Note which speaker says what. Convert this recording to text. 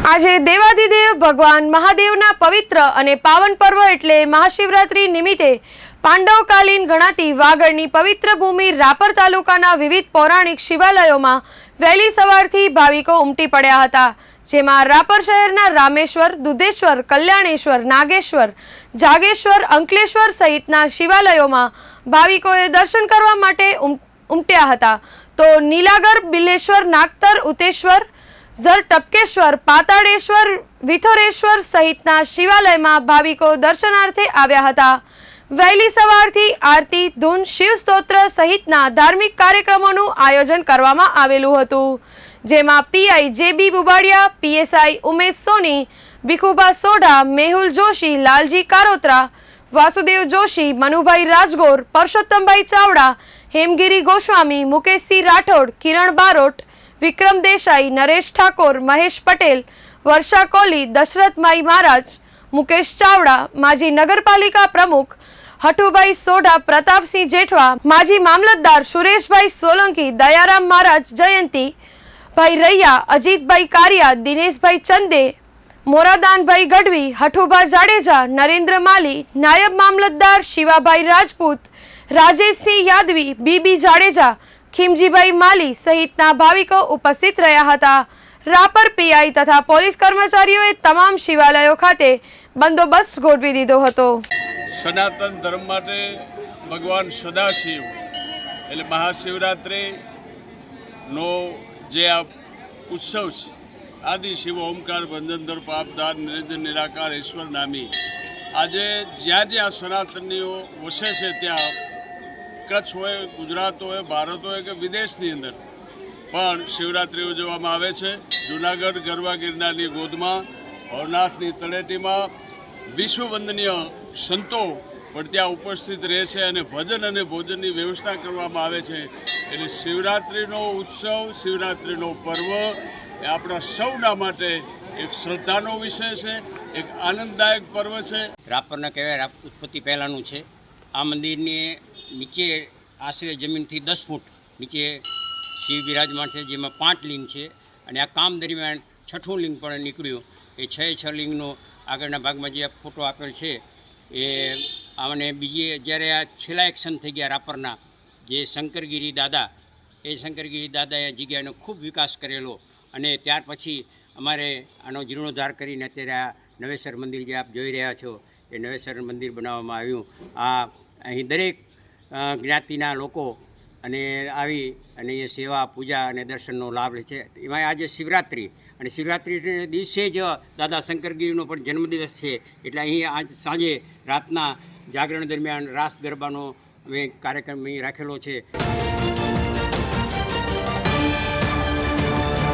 Speaker 1: આજે દેવાધિદેવ ભગવાન મહાદેવના પવિત્ર અને પાવન પર્વ એટલે મહાશિવરાત્રી નિમિત્તે પાંડવકાલીન ગણાતી વાગડની પવિત્ર ભૂમિ રાપર તાલુકાના વિવિધ પૌરાણિક શિવાલયોમાં વહેલી સવારથી ભાવિકો ઉમટી પડ્યા હતા, જેમાં રાપર શહેરના રામેશ્વર, દુધેશ્વર, કલ્યાણેશ્વર, નાગેશ્વર, જાગેશ્વર, અંકલેશ્વર સહિતના શિવાલયોમાં ભાવિકોએ દર્શન કરવા માટે ઉમટ્યા હતા. તો નીલાગર, બિલેશ્વર, નાગતર, ઉતેશ્વર, ઝર, ટપકેશ્વર, પાતાળેશ્વર, વિથોરેશ્વર સહિતના શિવાલયમાં ભાવિકો દર્શનાર્થે આવ્યા હતા. વહેલી સવારથી આરતી, ધૂન, શિવ સ્તોત્ર સહિતના ધાર્મિક કાર્યક્રમોનું આયોજન કરવામાં આવેલું હતું, જેમાં પીઆઈ જે.બી. બુબાડિયા, પીએસઆઈ ઉમેશ સોની, ભીખુભા સોઢા, મેહુલ જોશી, લાલજી કારોત્રા, વાસુદેવ જોશી, મનુભાઈ રાજગોર, પરસોત્તમભાઈ ચાવડા, હેમગીરી ગોસ્વામી, મુકેશસિંહ રાઠોડ, કિરણ બારોટ, વિક્રમ દેસાઈ, નરેશ ઠાકોર, મહેશ પટેલ, વર્ષા કોહલી, દશરથભાઈ મહારાજ, મુકેશ ચાવડા, માજી નગરપાલિકા પ્રમુખ હઠુભાઈ સોઢા, પ્રતાપસિંહ જેઠવા, માજી મામલતદાર સુરેશભાઈ સોલંકી, દયારામ મહારાજ, જયંતી ભાઈ રૈયા, અજીતભાઈ કારિયા, દિનેશભાઈ ચંદે, મોરાદાનભાઈ ગઢવી, હઠુભા જાડેજા, નરેન્દ્ર માલી, નાયબ મામલતદાર શિવાભાઈ રાજપૂત, રાજેશસિંહ યાદવી, બીબી જાડેજા, ખીમજીભાઈ માલી સહિતના ભાવિકો ઉપસ્થિત રહ્યા હતા. રાપર પીઆઈ તથા પોલીસ કર્મચારીઓએ તમામ શિવાલયો ખાતે બંદોબસ્ત ગોઠવી દીધો હતો.
Speaker 2: સનાતન ધર્મ માટે ભગવાન સદાશિવ એટલે મહાશિવરાત્રિનો જે આ ઉત્સવ છે, આદિ શિવ ઓમકાર ભંજનધર પાપદાર નિરંજન નિરાકાર ઈશ્વર નામી, આજે જ્યાં જ્યાં સનાતનીઓ વસે છે ત્યાં કચ્છ હોય, ગુજરાત હોય, ભારત હોય કે વિદેશની અંદર પણ શિવરાત્રિ ઉજવવામાં આવે છે. જૂનાગઢ ગરવા ગિરનારની ગોદમાં, ભવનાથની તળેટીમાં વિશ્વવંદનીય સંતો પણ ત્યાં ઉપસ્થિત રહે છે અને ભજન અને ભોજનની વ્યવસ્થા કરવામાં આવે છે. એટલે શિવરાત્રિનો ઉત્સવ, શિવરાત્રિનો પર્વ એ આપણા સૌના માટે એક શ્રદ્ધાનો વિષય છે, એક આનંદદાયક પર્વ છે.
Speaker 3: રાપરના કહેવાય ઉત્પત્તિ પહેલાંનું છે. આ મંદિરની નીચે આશરે જમીનથી 10 ફૂટ નીચે શિવ બિરાજમાન છે, જેમાં 5 લિંગ છે અને આ કામ દરમિયાન 6ઠું લિંગ પણ નીકળ્યું. એ 6 લિંગનો આગળના ભાગમાં જે ફોટો આપેલ છે એ આમને બીજી જ્યારે આ છેલ્લા એક્શન થઈ ગયા રાપરના જે શંકરગીરી દાદા, એ શંકરગીરી દાદાએ જગ્યાનો ખૂબ વિકાસ કરેલો અને ત્યાર પછી અમારે આનો જીર્ણોદ્ધાર કરીને અત્યારે આ નવેસર મંદિર જે આપ જોઈ રહ્યા છો એ નવેસર મંદિર બનાવવામાં આવ્યું. અહીં દરેક જ્ઞાતિના લોકો અને આવી અને એ સેવા, પૂજા અને દર્શનનો લાભ લે છે. એમાં આજે શિવરાત્રિ અને શિવરાત્રિના દિવસે જ દાદા શંકરગીરીનો પણ જન્મદિવસ છે, એટલે અહીં આજ સાંજે રાતના જાગરણ દરમિયાન રાસ ગરબાનો અમે કાર્યક્રમ અહીં રાખેલો છે.